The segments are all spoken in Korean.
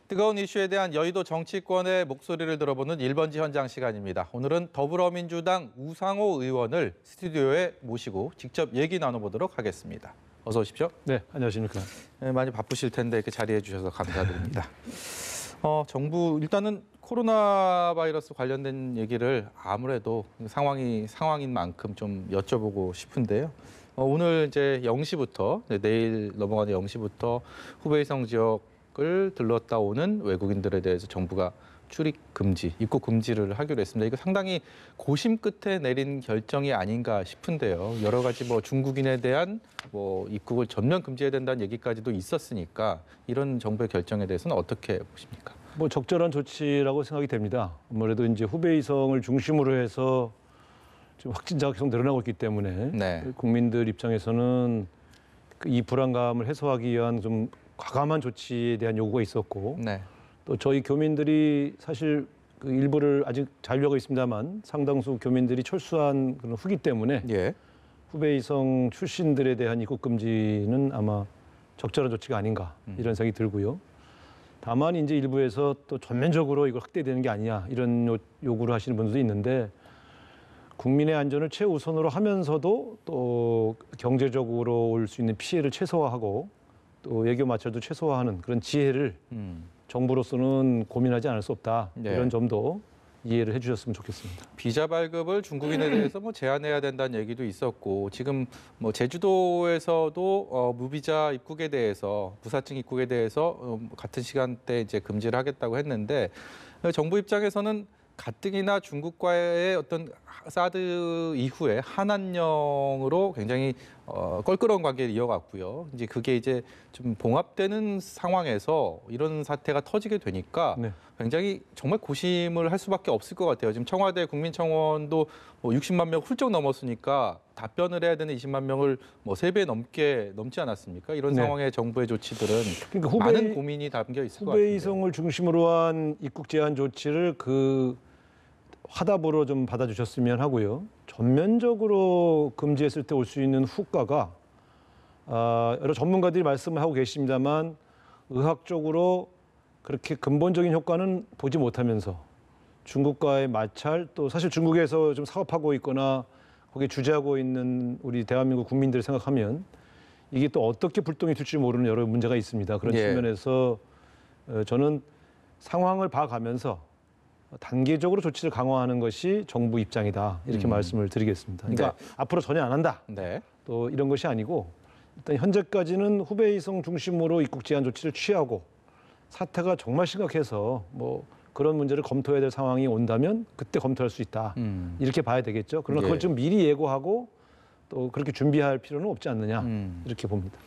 뜨거운 이슈에 대한 여의도 정치권의 목소리를 들어보는 1번지 현장 시간입니다. 오늘은 더불어민주당 우상호 의원을 스튜디오에 모시고 직접 얘기 나눠보도록 하겠습니다. 어서 오십시오. 네, 안녕하십니까. 네, 많이 바쁘실 텐데 이렇게 자리해 주셔서 감사드립니다. 정부 일단은 코로나 바이러스 관련된 얘기를 아무래도 상황인 만큼 좀 여쭤보고 싶은데요. 오늘 이제 0시부터 내일 넘어가는 0시부터 후베이성 지역을 들렀다 오는 외국인들에 대해서 정부가 출입 금지, 입국 금지를 하기로 했습니다. 이거 상당히 고심 끝에 내린 결정이 아닌가 싶은데요. 여러 가지 중국인에 대한 입국을 전면 금지해야 된다는 얘기까지도 있었으니까 이런 정부의 결정에 대해서는 어떻게 보십니까? 적절한 조치라고 생각이 됩니다. 아무래도 이제 후베이성을 중심으로 해서 지금 확진자가 계속 늘어나고 있기 때문에 네. 국민들 입장에서는 이 불안감을 해소하기 위한 좀 과감한 조치에 대한 요구가 있었고, 네. 또 저희 교민들이 사실 그 일부를 아직 잔류하고 있습니다만 상당수 교민들이 철수한 그런 후기 때문에 예. 후베이성 출신들에 대한 입국 금지는 아마 적절한 조치가 아닌가 이런 생각이 들고요. 다만 이제 일부에서 또 전면적으로 이걸 확대되는 게 아니냐 이런 요구를 하시는 분들도 있는데, 국민의 안전을 최우선으로 하면서도 또 경제적으로 올 수 있는 피해를 최소화하고 또 외교 마찰도 최소화하는 그런 지혜를 정부로서는 고민하지 않을 수 없다. 네. 이런 점도 이해를 해주셨으면 좋겠습니다. 비자 발급을 중국인에 대해서 제한해야 된다는 얘기도 있었고, 지금 제주도에서도 무비자 입국에 대해서, 무사증 입국에 대해서 같은 시간대 이제 금지를 하겠다고 했는데, 정부 입장에서는 가뜩이나 중국과의 어떤 사드 이후에 한한령으로 굉장히 껄끄러운 관계를 이어갔고요. 이제 그게 이제 좀 봉합되는 상황에서 이런 사태가 터지게 되니까 네. 굉장히 정말 고심을 할 수밖에 없을 것 같아요. 지금 청와대 국민청원도 60만 명 훌쩍 넘었으니까 답변을 해야 되는 20만 명을 3배 넘지 않았습니까? 이런 네. 상황의 정부의 조치들은 그러니까 많은 고민이 담겨 있을 것 같아요. 후베이성을 중심으로 한 입국 제한 조치를 화답으로 좀 받아주셨으면 하고요. 전면적으로 금지했을 때 올 수 있는 후과가 여러 전문가들이 말씀을 하고 계십니다만 의학적으로 그렇게 근본적인 효과는 보지 못하면서 중국과의 마찰, 또 사실 중국에서 좀 사업하고 있거나 거기에 주재하고 있는 우리 대한민국 국민들을 생각하면 이게 또 어떻게 불똥이 튈지 모르는 여러 문제가 있습니다. 그런 측면에서 저는 상황을 봐가면서 단계적으로 조치를 강화하는 것이 정부 입장이다. 이렇게 말씀을 드리겠습니다. 그러니까 앞으로 전혀 안 한다. 네. 또 이런 것이 아니고 일단 현재까지는 후베이성 중심으로 입국 제한 조치를 취하고 사태가 정말 심각해서 그런 문제를 검토해야 될 상황이 온다면 그때 검토할 수 있다. 이렇게 봐야 되겠죠. 그러나 그걸 좀 미리 예고하고 또 그렇게 준비할 필요는 없지 않느냐. 이렇게 봅니다.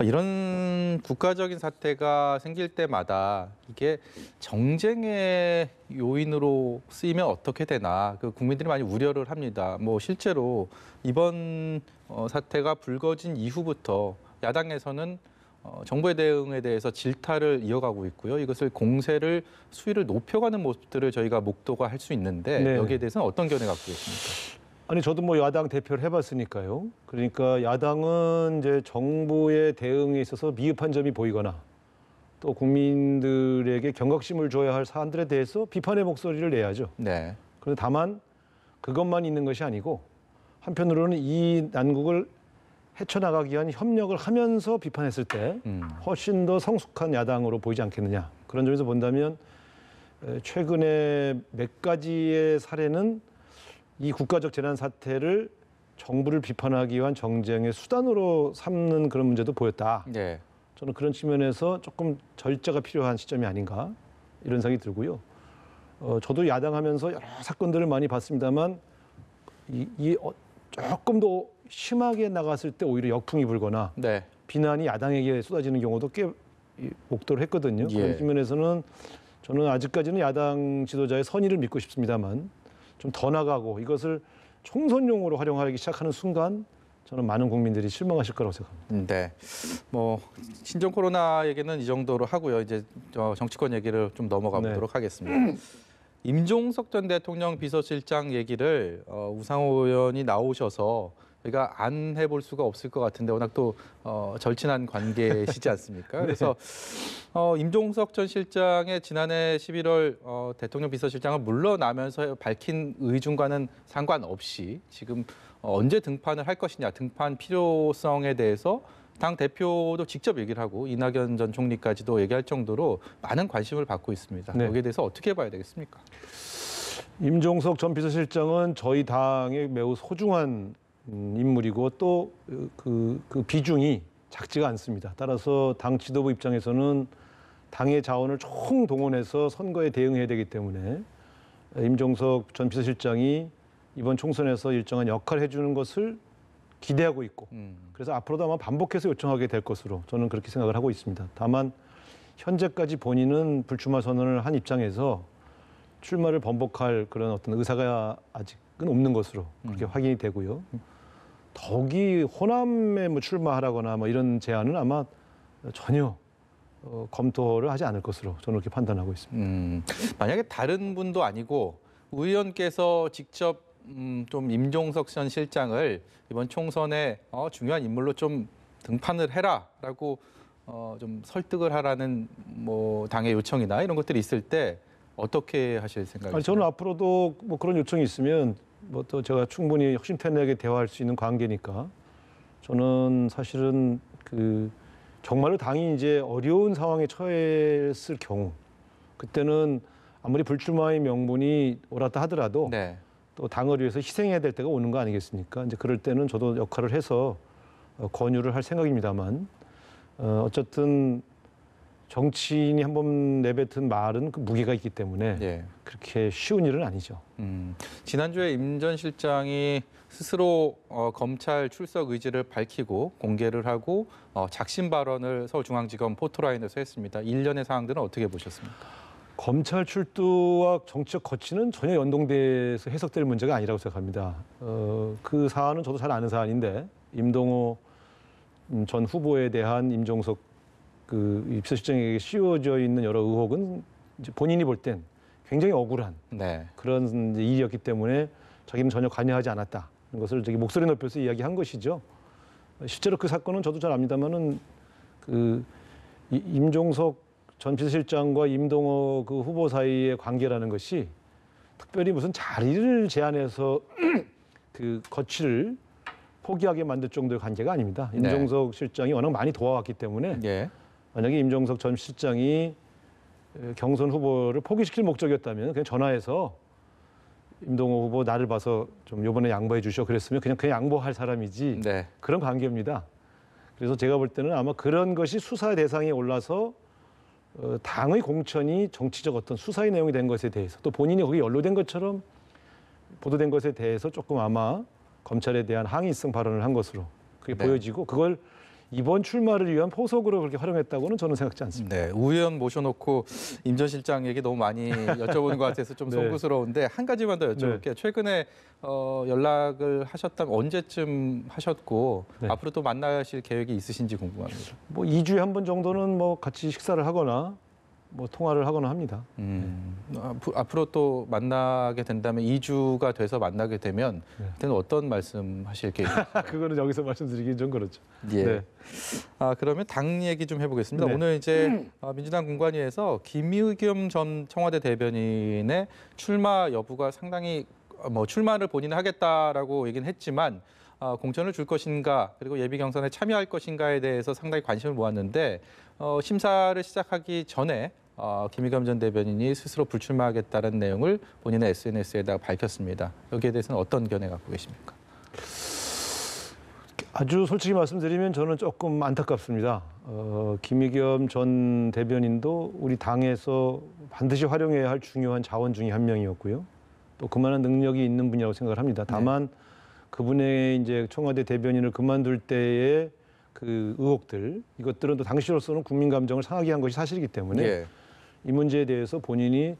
이런 국가적인 사태가 생길 때마다 이게 정쟁의 요인으로 쓰이면 어떻게 되나 국민들이 많이 우려를 합니다. 실제로 이번 사태가 불거진 이후부터 야당에서는 정부의 대응에 대해서 질타를 이어가고 있고요. 이것을 공세를 수위를 높여가는 모습들을 저희가 목도가 할 수 있는데 네. 여기에 대해서는 어떤 견해 갖고 계십니까? 아니 저도 야당 대표를 해봤으니까요. 그러니까 야당은 이제 정부의 대응에 있어서 미흡한 점이 보이거나 또 국민들에게 경각심을 줘야 할 사안들에 대해서 비판의 목소리를 내야죠. 네. 그런데 다만 그것만 있는 것이 아니고 한편으로는 이 난국을 헤쳐나가기 위한 협력을 하면서 비판했을 때 훨씬 더 성숙한 야당으로 보이지 않겠느냐. 그런 점에서 본다면 최근에 몇 가지의 사례는 이 국가적 재난 사태를 정부를 비판하기 위한 정쟁의 수단으로 삼는 그런 문제도 보였다. 네. 저는 그런 측면에서 조금 절제가 필요한 시점이 아닌가 이런 생각이 들고요. 저도 야당하면서 여러 사건들을 많이 봤습니다만 조금 더 심하게 나갔을 때 오히려 역풍이 불거나 네. 비난이 야당에게 쏟아지는 경우도 꽤 목도를 했거든요. 그런 측면에서는 저는 아직까지는 야당 지도자의 선의를 믿고 싶습니다만 좀 더 나가고 이것을 총선용으로 활용하기 시작하는 순간 저는 많은 국민들이 실망하실 거라고 생각합니다. 네, 신종 코로나 얘기는 이 정도로 하고요. 이제 정치권 얘기를 좀 넘어가 보도록 하겠습니다. 임종석 전 대통령 비서실장 얘기를 우상호 의원이 나오셔서 저희가 안 해볼 수가 없을 것 같은데 워낙 또 절친한 관계시지 않습니까? 네. 그래서 임종석 전 실장의 지난해 11월 대통령 비서실장을 물러나면서 밝힌 의중과는 상관없이 지금 언제 등판을 할 것이냐, 등판 필요성에 대해서 당 대표도 직접 얘기를 하고 이낙연 전 총리까지도 얘기할 정도로 많은 관심을 받고 있습니다. 네. 여기에 대해서 어떻게 봐야 되겠습니까? 임종석 전 비서실장은 저희 당의 매우 소중한 인물이고 또 그 비중이 작지가 않습니다. 따라서 당 지도부 입장에서는 당의 자원을 총동원해서 선거에 대응해야 되기 때문에 임종석 전 비서실장이 이번 총선에서 일정한 역할을 해주는 것을 기대하고 있고 그래서 앞으로도 아마 반복해서 요청하게 될 것으로 저는 그렇게 생각을 하고 있습니다. 다만 현재까지 본인은 불출마 선언을 한 입장에서 출마를 번복할 그런 어떤 의사가 아직은 없는 것으로 그렇게 확인이 되고요. 더욱이 호남에 뭐 출마하라거나 뭐 이런 제안은 아마 전혀 검토를 하지 않을 것으로 저는 그렇게 판단하고 있습니다. 만약에 다른 분도 아니고 의원께서 직접 좀 임종석 전 실장을 이번 총선에 중요한 인물로 좀 등판을 해라라고 좀 설득을 하라는 뭐 당의 요청이나 이런 것들이 있을 때 어떻게 하실 생각이세요? 저는 앞으로도 뭐 그런 요청이 있으면 뭐 또 제가 충분히 혁신태내게 대화할 수 있는 관계니까 저는 사실은 정말로 당이 이제 어려운 상황에 처했을 경우 그때는 아무리 불출마의 명분이 옳았다 하더라도 네. 또 당을 위해서 희생해야 될 때가 오는 거 아니겠습니까? 이제 그럴 때는 저도 역할을 해서 권유를 할 생각입니다만 어쨌든 정치인이 한번 내뱉은 말은 그 무게가 있기 때문에 예. 그렇게 쉬운 일은 아니죠. 지난주에 임 전 실장이 스스로 검찰 출석 의지를 밝히고 공개를 하고 작심 발언을 서울중앙지검 포토라인에서 했습니다. 일련의 사항들은 어떻게 보셨습니까? 검찰 출두와 정치적 거취는 전혀 연동돼서 해석될 문제가 아니라고 생각합니다. 그 사안은 저도 잘 아는 사안인데 임동호 전 후보에 대한 임종석 비서실장에게 씌워져 있는 여러 의혹은 이제 본인이 볼 땐 굉장히 억울한 네. 그런 일이었기 때문에 자기는 전혀 관여하지 않았다. 것을 목소리 높여서 이야기한 것이죠. 실제로 그 사건은 저도 잘 압니다만은 임종석 전 비서실장과 임동호 그 후보 사이의 관계라는 것이 특별히 무슨 자리를 제한해서 그 거취를 포기하게 만들 정도의 관계가 아닙니다. 임종석 실장이 워낙 많이 도와왔기 때문에 예. 만약에 임종석 전 실장이 경선 후보를 포기시킬 목적이었다면 그냥 전화해서 임동호 후보 나를 봐서 좀 이번에 양보해 주셔 그랬으면 그냥 양보할 사람이지 네. 그런 관계입니다. 그래서 제가 볼 때는 아마 그런 것이 수사 대상에 올라서 당의 공천이 정치적 어떤 수사의 내용이 된 것에 대해서 또 본인이 거기 연루된 것처럼 보도된 것에 대해서 조금 아마 검찰에 대한 항의성 발언을 한 것으로 그게 네. 보여지고 그걸 이번 출마를 위한 포석으로 그렇게 활용했다고는 저는 생각지 않습니다. 네, 의원 모셔놓고 임 전 실장 얘기 너무 많이 여쭤보는 것 같아서 좀 네. 송구스러운데 한 가지만 더 여쭤볼게요. 네. 최근에 연락을 하셨다면 언제쯤 하셨고 네. 앞으로 또 만나실 계획이 있으신지 궁금합니다. 뭐 2주에 한 번 정도는 뭐 같이 식사를 하거나 뭐 통화를 하거나 합니다. 앞으로 또 만나게 된다면 2주가 돼서 만나게 되면 네. 그때는 어떤 말씀 하실 계획이세요? 그거는 여기서 말씀드리긴 좀 그렇죠. 예. 네. 그러면 당 얘기 좀 해보겠습니다. 네. 오늘 이제 민주당 공관위에서 김의겸 전 청와대 대변인의 출마 여부가 상당히 출마를 본인은 하겠다라고 얘기는 했지만 공천을 줄 것인가 그리고 예비 경선에 참여할 것인가에 대해서 상당히 관심을 모았는데 심사를 시작하기 전에 김의겸 전 대변인이 스스로 불출마하겠다는 내용을 본인의 SNS에다가 밝혔습니다. 여기에 대해서는 어떤 견해 갖고 계십니까? 아주 솔직히 말씀드리면 저는 조금 안타깝습니다. 김의겸 전 대변인도 우리 당에서 반드시 활용해야 할 중요한 자원 중에 한 명이었고요. 또 그만한 능력이 있는 분이라고 생각을 합니다. 다만 그분의 이제 청와대 대변인을 그만둘 때의 그 의혹들 이것들은 또 당시로서는 국민 감정을 상하게 한 것이 사실이기 때문에 예. 이 문제에 대해서 본인이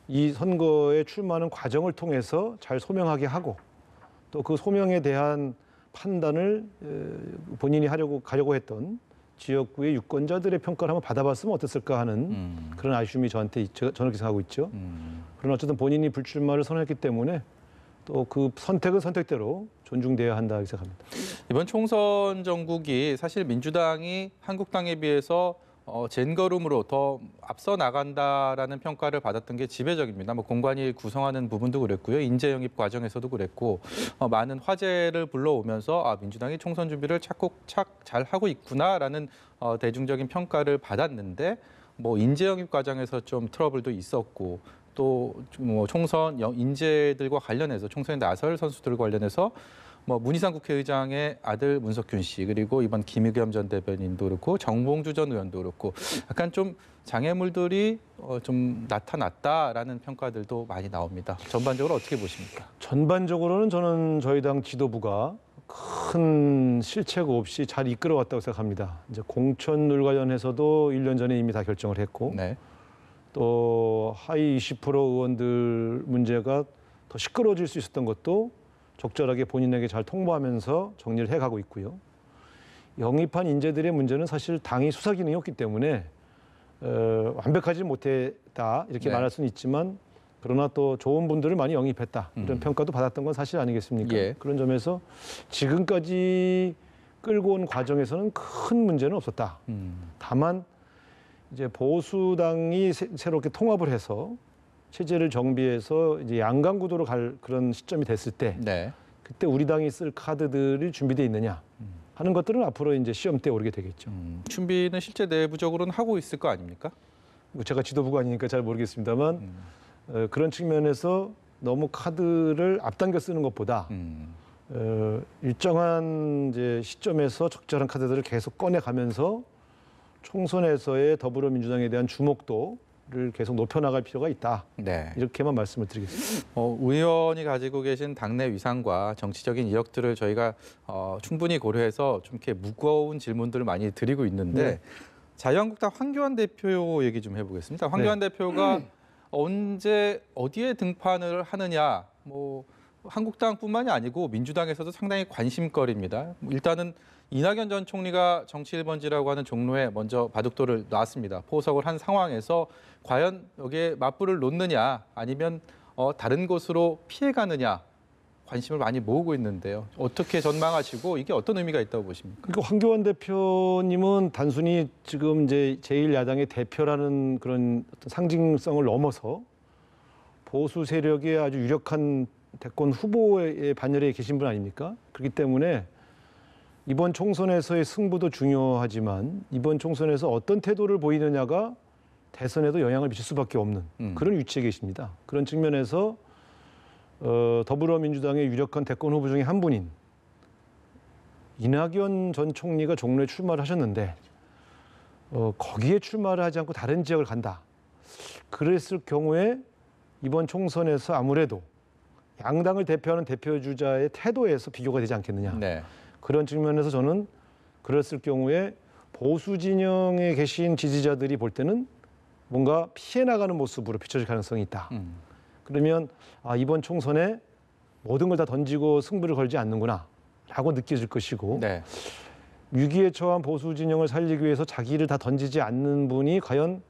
이 선거에 출마하는 과정을 통해서 잘 소명하게 하고 또 그 소명에 대한 판단을 본인이 가려고 했던 지역구의 유권자들의 평가를 한번 받아봤으면 어땠을까 하는 그런 아쉬움이 저는 그렇게 생각하고 있죠. 그러나 어쨌든 본인이 불출마를 선언했기 때문에 또 그 선택은 선택대로 존중돼야 한다 이렇게 생각합니다. 이번 총선 전국이 사실 민주당이 한국당에 비해서 젠걸음으로 더 앞서 나간다라는 평가를 받았던 게 지배적입니다. 뭐 공관위 구성하는 부분도 그랬고요. 인재 영입 과정에서도 그랬고 많은 화제를 불러오면서 민주당이 총선 준비를 착착 잘 하고 있구나라는 대중적인 평가를 받았는데 뭐 인재 영입 과정에서 좀 트러블도 있었고 또 뭐 총선 인재들과 관련해서 총선에 나설 선수들과 관련해서 뭐 문희상 국회의장의 아들 문석균 씨 그리고 이번 김의겸 전 대변인도 그렇고 정봉주 전 의원도 그렇고 약간 좀 장애물들이 좀 나타났다라는 평가들도 많이 나옵니다. 전반적으로 어떻게 보십니까? 전반적으로는 저는 저희 당 지도부가 큰 실책 없이 잘 이끌어왔다고 생각합니다. 이제 공천을 관련해서도 1년 전에 이미 다 결정을 했고 네. 또 하위 20% 의원들 문제가 더 시끄러워질 수 있었던 것도 적절하게 본인에게 잘 통보하면서 정리를 해가고 있고요. 영입한 인재들의 문제는 사실 당이 수사 기능이 없기 때문에 완벽하지 못했다 이렇게 네. 말할 수는 있지만 그러나 또 좋은 분들을 많이 영입했다 이런 평가도 받았던 건 사실 아니겠습니까? 예. 그런 점에서 지금까지 끌고 온 과정에서는 큰 문제는 없었다. 다만 이제 보수당이 새롭게 통합을 해서 체제를 정비해서 이제 양강 구도로 갈 그런 시점이 됐을 때 네. 그때 우리 당이 쓸 카드들이 준비돼 있느냐 하는 것들은 앞으로 이제 시험대에 오르게 되겠죠. 준비는 실제 내부적으로는 하고 있을 거 아닙니까? 뭐 제가 지도부가 아니니까 잘 모르겠습니다만 그런 측면에서 너무 카드를 앞당겨 쓰는 것보다 일정한 이제 시점에서 적절한 카드들을 계속 꺼내가면서 총선에서의 더불어민주당에 대한 주목도를 계속 높여나갈 필요가 있다. 네. 이렇게만 말씀을 드리겠습니다. 의원이 가지고 계신 당내 위상과 정치적인 이력들을 저희가 충분히 고려해서 좀 이렇게 무거운 질문들을 많이 드리고 있는데 네. 자유한국당 황교안 대표 얘기 좀 해보겠습니다. 황교안 대표가 언제 어디에 등판을 하느냐, 뭐 한국당뿐만이 아니고 민주당에서도 상당히 관심거리입니다. 일단은 이낙연 전 총리가 정치 1번지라고 하는 종로에 먼저 바둑돌을 놨습니다. 포석을 한 상황에서 과연 여기에 맞불을 놓느냐 아니면 다른 곳으로 피해가느냐 관심을 많이 모으고 있는데요. 어떻게 전망하시고 이게 어떤 의미가 있다고 보십니까? 그러니까 황교안 대표님은 단순히 지금 이제 제1야당의 대표라는 그런 어떤 상징성을 넘어서 보수 세력의 아주 유력한 대권 후보의 반열에 계신 분 아닙니까? 그렇기 때문에 이번 총선에서의 승부도 중요하지만 이번 총선에서 어떤 태도를 보이느냐가 대선에도 영향을 미칠 수밖에 없는 그런 위치에 계십니다. 그런 측면에서 더불어민주당의 유력한 대권 후보 중에 한 분인 이낙연 전 총리가 종로에 출마를 하셨는데 거기에 출마를 하지 않고 다른 지역을 간다. 그랬을 경우에 이번 총선에서 아무래도 양당을 대표하는 대표주자의 태도에서 비교가 되지 않겠느냐. 네. 그런 측면에서 저는 그랬을 경우에 보수 진영에 계신 지지자들이 볼 때는 뭔가 피해 나가는 모습으로 비춰질 가능성이 있다. 그러면 이번 총선에 모든 걸 다 던지고 승부를 걸지 않는구나 라고 느껴질 것이고 네. 위기에 처한 보수 진영을 살리기 위해서 자기를 다 던지지 않는 분이 과연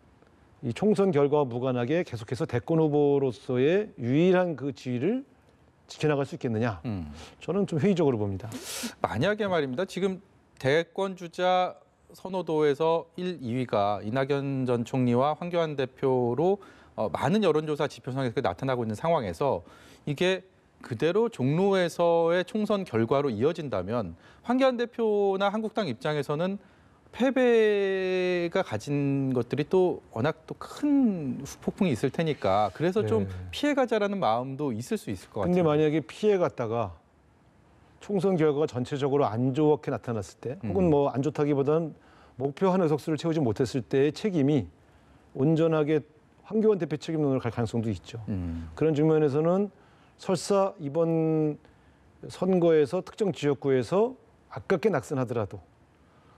이 총선 결과와 무관하게 계속해서 대권 후보로서의 유일한 그 지위를 지켜나갈 수 있겠느냐. 저는 좀 회의적으로 봅니다. 만약에 말입니다. 지금 대권 주자 선호도에서 1, 2위가 이낙연 전 총리와 황교안 대표로 많은 여론조사 지표상에서 나타나고 있는 상황에서 이게 그대로 종로에서의 총선 결과로 이어진다면 황교안 대표나 한국당 입장에서는 패배가 가진 것들이 또 워낙 또 큰 폭풍이 있을 테니까 그래서 좀 피해가자라는 마음도 있을 수 있을 것 같아요. 근데 만약에 피해갔다가 총선 결과가 전체적으로 안 좋게 나타났을 때 혹은 뭐 안 좋다기보다는 목표한 의석수를 채우지 못했을 때의 책임이 온전하게 황교안 대표 책임론으로 갈 가능성도 있죠. 그런 측면에서는 설사 이번 선거에서 특정 지역구에서 아깝게 낙선하더라도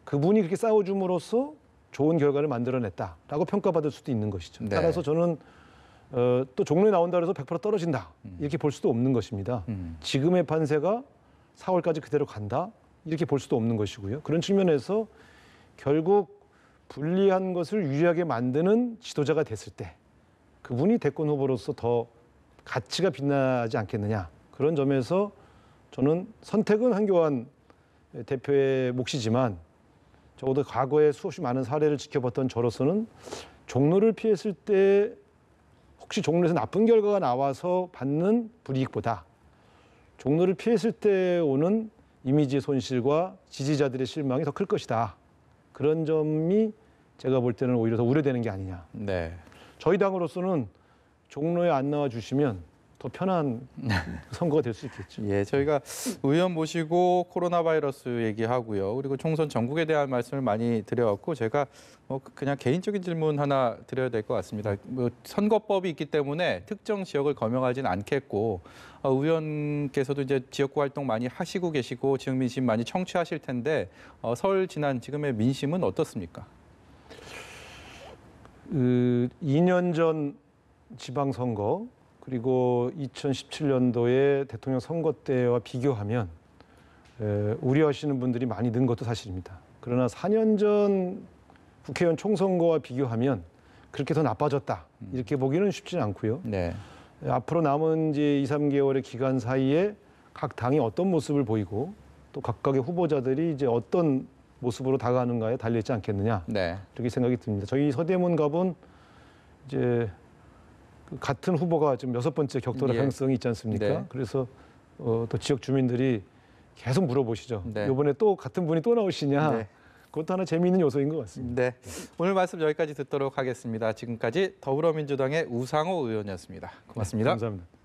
그분이 그렇게 싸워줌으로써 좋은 결과를 만들어냈다라고 평가받을 수도 있는 것이죠. 네. 따라서 저는 또 종로에 나온다 그래서 100% 떨어진다 이렇게 볼 수도 없는 것입니다. 지금의 판세가 4월까지 그대로 간다 이렇게 볼 수도 없는 것이고요. 그런 측면에서 결국 불리한 것을 유리하게 만드는 지도자가 됐을 때 그분이 대권 후보로서 더 가치가 빛나지 않겠느냐 그런 점에서 저는 선택은 한교안 대표의 몫이지만 적어도 과거에 수없이 많은 사례를 지켜봤던 저로서는 종로를 피했을 때 혹시 종로에서 나쁜 결과가 나와서 받는 불이익보다 종로를 피했을 때 오는 이미지 손실과 지지자들의 실망이 더 클 것이다. 그런 점이 제가 볼 때는 오히려 더 우려되는 게 아니냐. 네. 저희 당으로서는 종로에 안 나와 주시면 더 편한 선거가 될 수 있겠죠. 예, 저희가 의원 모시고 코로나 바이러스 얘기하고요. 그리고 총선 전국에 대한 말씀을 많이 드려왔고 제가 그냥 개인적인 질문 하나 드려야 될 것 같습니다. 선거법이 있기 때문에 특정 지역을 거명하진 않겠고 의원께서도 이제 지역구 활동 많이 하시고 계시고 지역 민심 많이 청취하실 텐데 설 지난 지금의 민심은 어떻습니까? 2년 전 지방선거 그리고 2017년도에 대통령 선거 때와 비교하면 우려하시는 분들이 많이 는 것도 사실입니다. 그러나 4년 전 국회의원 총선거와 비교하면 그렇게 더 나빠졌다. 이렇게 보기는 쉽지는 않고요. 네. 앞으로 남은 이제 2, 3개월의 기간 사이에 각 당이 어떤 모습을 보이고 또 각각의 후보자들이 이제 어떤 모습으로 다가가는가에 달려있지 않겠느냐. 네. 이렇게 생각이 듭니다. 저희 서대문 갑은 이제 같은 후보가 지금 6번째 격돌할 예. 가능성이 있지 않습니까? 네. 그래서 또 지역 주민들이 계속 물어보시죠. 네. 이번에 또 같은 분이 또 나오시냐? 네. 그것도 하나 재미있는 요소인 것 같습니다. 네. 오늘 말씀 여기까지 듣도록 하겠습니다. 지금까지 더불어민주당의 우상호 의원이었습니다. 고맙습니다. 네, 감사합니다.